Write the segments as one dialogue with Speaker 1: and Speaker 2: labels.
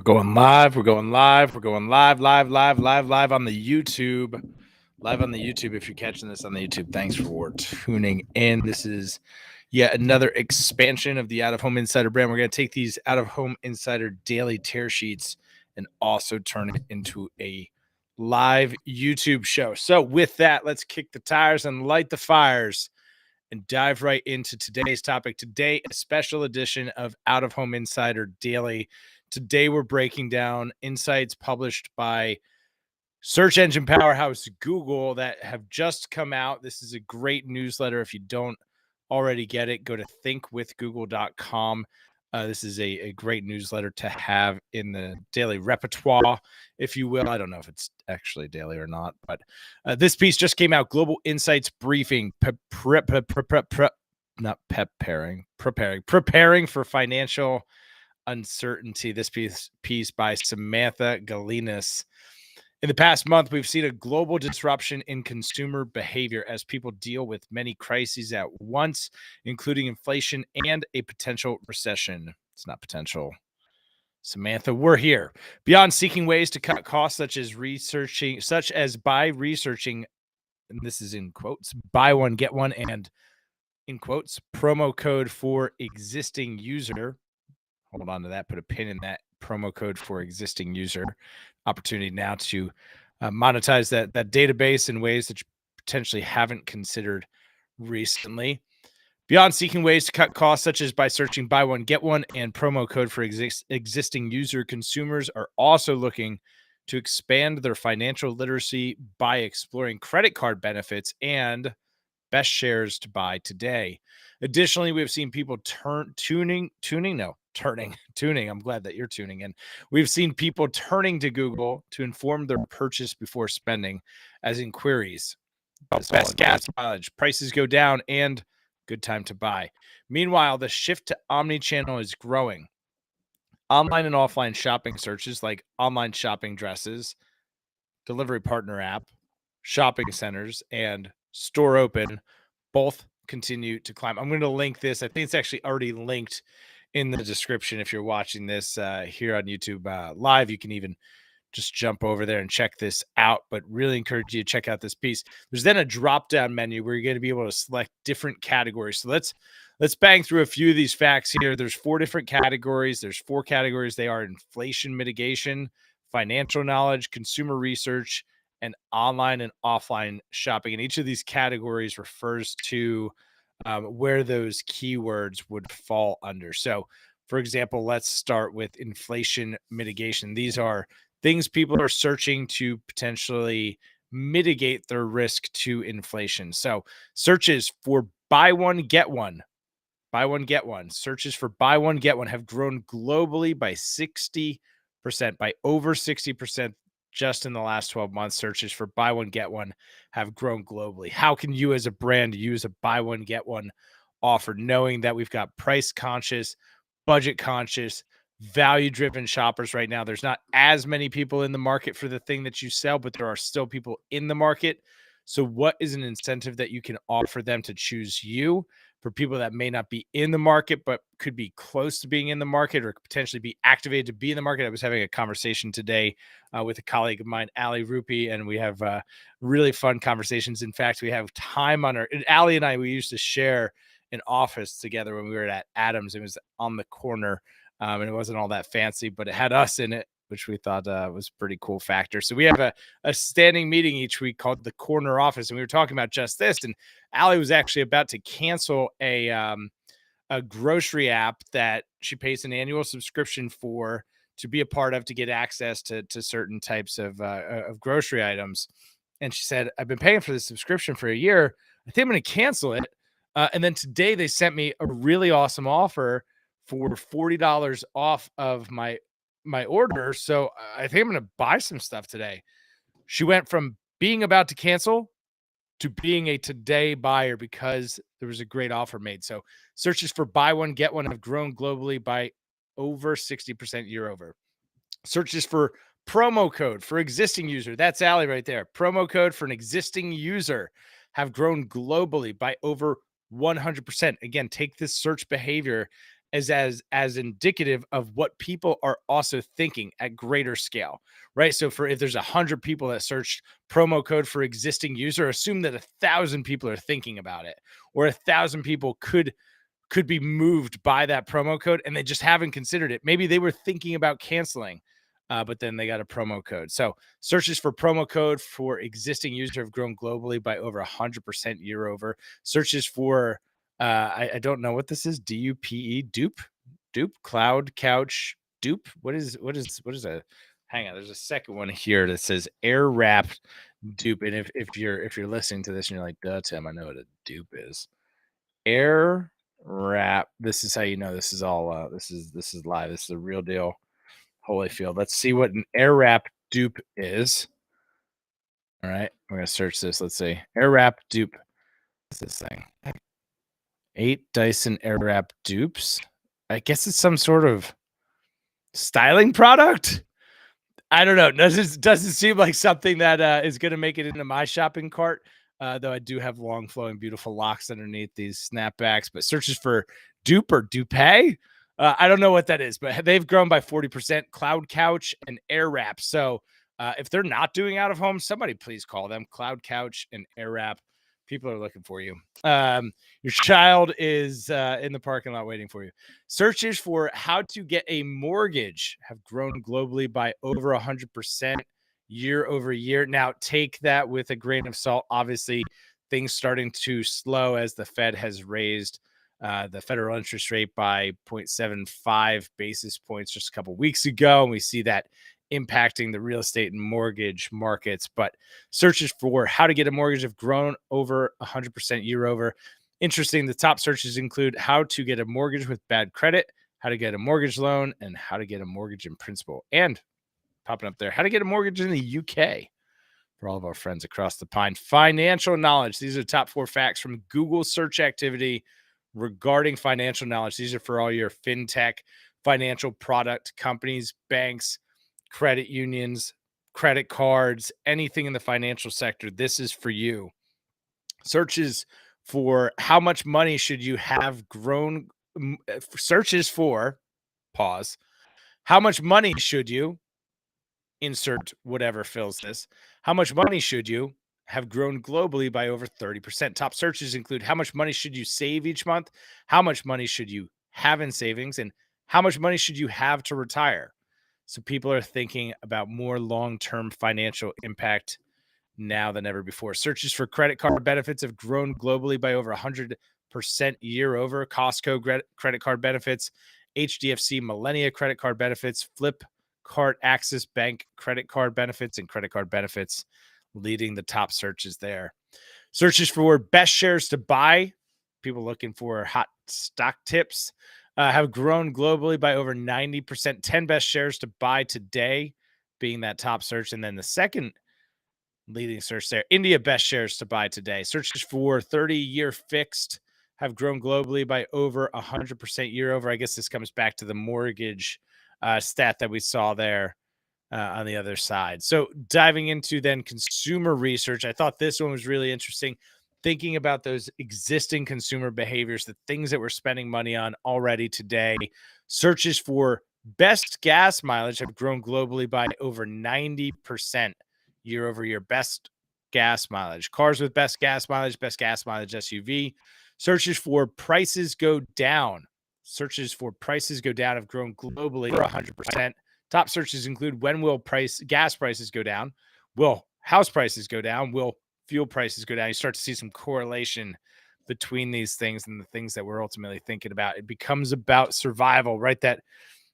Speaker 1: Going live. We're going live. We're going live on the YouTube. Live on the YouTube. If you're catching this on the YouTube, thanks for tuning in. This is yet another expansion of the Out of Home Insider brand. We're going to take these Out of Home Insider daily tear sheets and also turn it into a live YouTube show. So with that, let's kick the tires and light the fires and dive right into today's topic. Today, a special edition of Out of Home Insider Daily. Today, we're breaking down insights published by search engine powerhouse Google that have just come out. This is a great newsletter. If you don't already get it, go to thinkwithgoogle.com. This is a great newsletter to have in the daily repertoire, if you will. I don't know if it's actually daily or not, but this piece just came out. Global Insights Briefing, preparing for financial uncertainty. This piece by Samantha Galinas. In the past month, we've seen a global disruption in consumer behavior as people deal with many crises at once, including inflation and a potential recession. It's not potential. Samantha, we're here. Beyond seeking ways to cut costs, such as by researching, and this is in quotes, buy one, get one, and in quotes, promo code for existing user. Hold on to that, put a pin in that promo code for existing user. Opportunity now to monetize that database in ways that you potentially haven't considered recently. Beyond seeking ways to cut costs, such as by searching buy one, get one, and promo code for existing user, consumers are also looking to expand their financial literacy by exploring credit card benefits and best shares to buy today. Additionally, we have seen people tuning. I'm glad that you're tuning in. We've seen people turning to Google to inform their purchase before spending, as inquiries, best gas mileage, prices go down, and good time to buy. Meanwhile, the shift to omnichannel is growing. Online and offline shopping searches like online shopping dresses, delivery partner app, shopping centers, and store open both continue to climb. I'm going to link this. I think it's actually already linked in the description. If you're watching this here on YouTube live, you can even just jump over there and check this out, but really encourage you to check out this piece. There's then a drop down menu where you're going to be able to select different categories. So let's bang through a few of these facts here. There's 4 different categories. There's 4 categories. They are inflation mitigation, financial knowledge, consumer research, and online and offline shopping. And each of these categories refers to where those keywords would fall under. So, for example, let's start with inflation mitigation. These are things people are searching to potentially mitigate their risk to inflation. So, searches for buy one, get one. Buy one, get one. Searches for buy one, get one have grown globally by 60%, by over 60%. Just in the last 12 months, searches for buy one, get one have grown globally. How can you as a brand use a buy one, get one offer, knowing that we've got price conscious, budget conscious, value driven shoppers right now? There's not as many people in the market for the thing that you sell, but there are still people in the market. So what is an incentive that you can offer them to choose you? For people that may not be in the market, but could be close to being in the market or potentially be activated to be in the market. I was having a conversation today with a colleague of mine, Ali Rupi, and we have really fun conversations. In fact, we have time on Ali and I, we used to share an office together when we were at Adams. It was on the corner and it wasn't all that fancy, but it had us in it, which we thought was a pretty cool factor. So we have a standing meeting each week called the Corner Office, and we were talking about just this. And Allie was actually about to cancel a grocery app that she pays an annual subscription for to be a part of, to get access to certain types of grocery items. And she said, I've been paying for this subscription for a year. I think I'm going to cancel it. And then today they sent me a really awesome offer for $40 off of my order. So I think I'm going to buy some stuff today. She went from being about to cancel to being a today buyer because there was a great offer made. So searches for buy one, get one have grown globally by over 60% year over. Searches for promo code for existing user. That's Allie right there. Promo code for an existing user have grown globally by over 100%. Again, take this search behavior as indicative of what people are also thinking at greater scale, right? So for if there's 100 people that searched promo code for existing user, assume that 1,000 people are thinking about it, or 1,000 people could be moved by that promo code and they just haven't considered it. Maybe they were thinking about canceling, but then they got a promo code. So searches for promo code for existing user have grown globally by over 100% year over. Searches for I don't know what this is. Dupe, cloud couch, dupe. What is a hang on? There's a second one here that says air wrapped dupe. And if you're listening to this and you're like, duh, Tim, I know what a dupe is. Air wrap. This is how you know this is all this is live. This is the real deal. Holyfield. Let's see what an air wrap dupe is. All right, we're gonna search this. Let's see. Air wrap dupe. What's this thing? 8 Dyson Airwrap dupes. I guess it's some sort of styling product. I don't know. Doesn't seem like something that is going to make it into my shopping cart. Though I do have long flowing, beautiful locks underneath these snapbacks. But searches for dupe or dupe. I don't know what that is, but they've grown by 40%. Cloud Couch and Air Wrap. So if they're not doing out of home, somebody please call them. Cloud Couch and Air Wrap. People are looking for you. Your child is in the parking lot waiting for you. Searches for how to get a mortgage have grown globally by over 100% year over year. Now, take that with a grain of salt. Obviously, things starting to slow as the Fed has raised the federal interest rate by 0.75 basis points just a couple weeks ago. And we see that impacting the real estate and mortgage markets. But searches for how to get a mortgage have grown over 100% year over. Interesting. The top searches include how to get a mortgage with bad credit, how to get a mortgage loan, and how to get a mortgage in principle. And popping up there, how to get a mortgage in the UK for all of our friends across the pond. Financial knowledge. These are the top 4 facts from Google search activity regarding financial knowledge. These are for all your fintech, financial product companies, banks, credit unions, credit cards, anything in the financial sector. This is for you. Searches for how much money should you have grown. Searches for, pause, how much money should you, insert whatever fills this, how much money should you have grown globally by over 30%. Top searches include how much money should you save each month, how much money should you have in savings, and how much money should you have to retire. So people are thinking about more long-term financial impact now than ever before. Searches for credit card benefits have grown globally by over 100% year over. Costco credit card benefits, HDFC Millennia credit card benefits, Flipkart Access Bank credit card benefits, and credit card benefits leading the top searches there. Searches for best shares to buy, people looking for hot stock tips, have grown globally by over 90%. 10 best shares to buy today being that top search. And then the second leading search there, India best shares to buy today. Searches for 30-year fixed have grown globally by over 100% year over. I guess this comes back to the mortgage stat that we saw there on the other side. So diving into then consumer research, I thought this one was really interesting. Thinking about those existing consumer behaviors, the things that we're spending money on already today. Searches for best gas mileage have grown globally by over 90% year over year. Best gas mileage, cars with best gas mileage SUV. Searches for prices go down. Searches for prices go down have grown globally 100%. Top searches include when will gas prices go down? Will house prices go down? Will fuel prices go down? You start to see some correlation between these things and the things that we're ultimately thinking about. It becomes about survival, right? That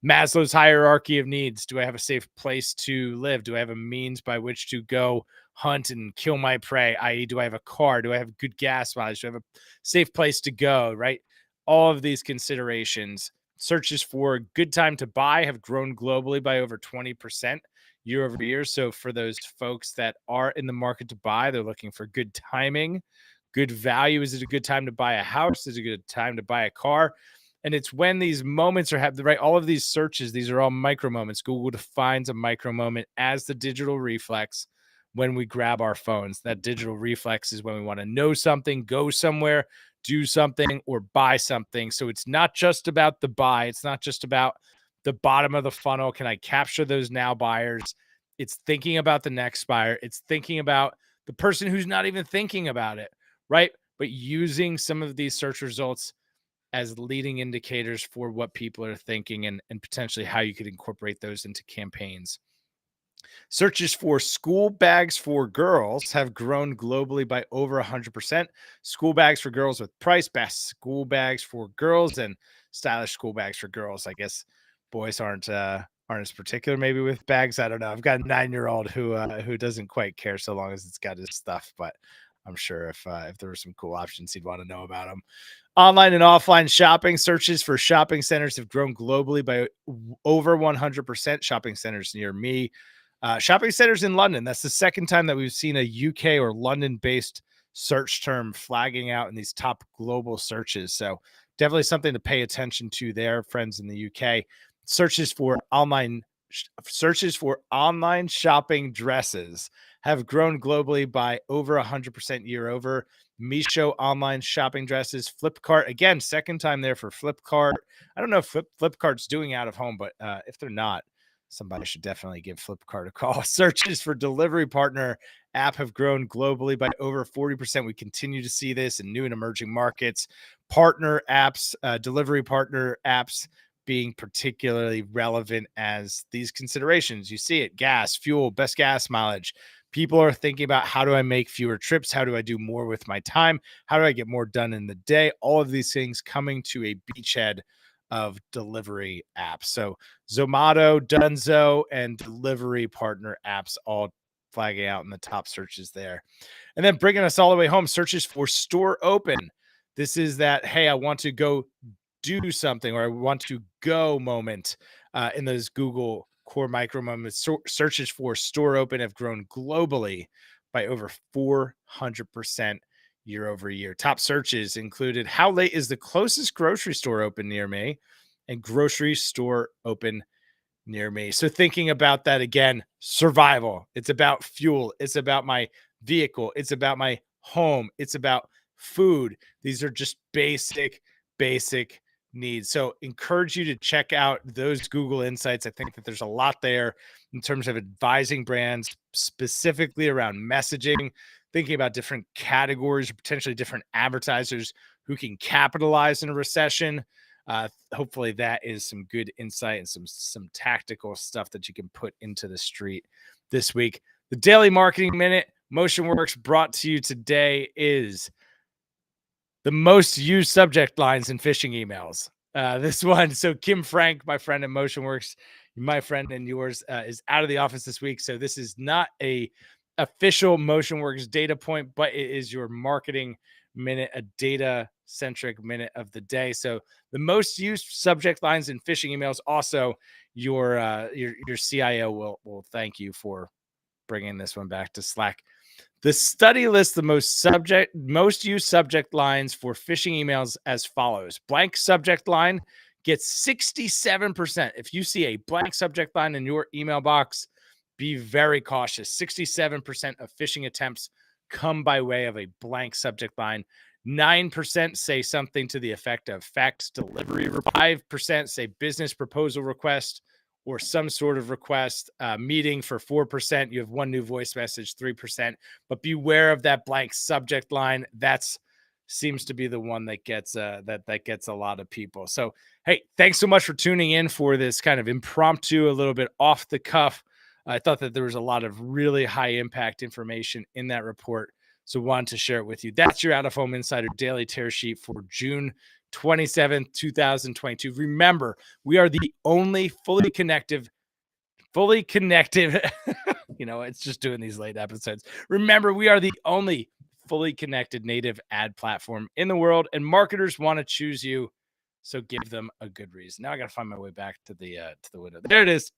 Speaker 1: Maslow's hierarchy of needs. Do I have a safe place to live? Do I have a means by which to go hunt and kill my prey? I.e., do I have a car? Do I have good gas mileage? Do I have a safe place to go? Right? All of these considerations. Searches for good time to buy have grown globally by over 20% year over year. So for those folks that are in the market to buy, they're looking for good timing, good value. Is it a good time to buy a house? Is it a good time to buy a car? And it's when these moments are happening, right? All of these searches, these are all micro moments. Google defines a micro moment as the digital reflex when we grab our phones. That digital reflex is when we want to know something, go somewhere, do something, or buy something. So it's not just about the buy. It's not just about the bottom of the funnel. Can I capture those now buyers? It's thinking about the next buyer. It's thinking about the person who's not even thinking about it, right? But using some of these search results as leading indicators for what people are thinking, and potentially how you could incorporate those into campaigns. Searches for school bags for girls have grown globally by over 100%. School bags for girls with price, best school bags for girls, and stylish school bags for girls. I guess boys aren't as particular maybe with bags. I don't know. I've got a 9-year-old who doesn't quite care so long as it's got his stuff, but I'm sure if there were some cool options, he'd want to know about them. Online and offline shopping searches for shopping centers have grown globally by over 100%. Shopping centers near me. Shopping centers in London. That's the second time that we've seen a UK or London based search term flagging out in these top global searches. So definitely something to pay attention to there, friends in the UK. Searches for online shopping dresses have grown globally by over 100% year over. Misho online shopping dresses, Flipkart again, second time there for Flipkart. I don't know if Flipkart's doing out of home, but if they're not, somebody should definitely give Flipkart a call. Searches for delivery partner app have grown globally by over 40%. We continue to see this in new and emerging markets. Partner apps, delivery partner apps being particularly relevant as these considerations. You see it, gas, fuel, best gas mileage. People are thinking about, how do I make fewer trips? How do I do more with my time? How do I get more done in the day? All of these things coming to a beachhead of delivery apps. So Zomato, Dunzo, and delivery partner apps all flagging out in the top searches there. And then bringing us all the way home, searches for store open. This is that, hey, I want to go do something, or I want to go moment in those Google core micro moments. Searches for store open have grown globally by over 400% year over year. Top searches included, how late is the closest grocery store open near me, and grocery store open near me. So thinking about that again, survival. It's about fuel. It's about my vehicle. It's about my home. It's about food. These are just basic needs. So encourage you to check out those Google Insights. I think that there's a lot there in terms of advising brands specifically around messaging, thinking about different categories or potentially different advertisers who can capitalize in a recession. Hopefully that is some good insight and some tactical stuff that you can put into the street this week. The Daily Marketing Minute, MotionWorks, brought to you today is the most used subject lines in phishing emails. This one, so Kim Frank, my friend at MotionWorks, my friend and yours, is out of the office this week. So this is not a official MotionWorks data point, but it is your marketing minute, a data centric minute of the day. So the most used subject lines in phishing emails. Also, your CIO will thank you for bringing this one back to Slack. The study lists the most used subject lines for phishing emails as follows. Blank subject line gets 67%. If you see a blank subject line in your email box, be very cautious. 67% of phishing attempts come by way of a blank subject line. 9% say something to the effect of fax delivery. 5% say business proposal request or some sort of request. Meeting for 4%. You have one new voice message, 3%. But beware of that blank subject line. That's seems to be the one that gets that gets a lot of people. So hey, thanks so much for tuning in for this kind of impromptu, a little bit off the cuff. I thought that there was a lot of really high impact information in that report, so wanted to share it with you. That's your Out of Home Insider Daily Tear Sheet for June 27th, 2022. Remember, we are the only fully connected, it's just doing these late episodes. Remember, we are the only fully connected native ad platform in the world, and marketers want to choose you. So give them a good reason. Now I got to find my way back to the window. There it is.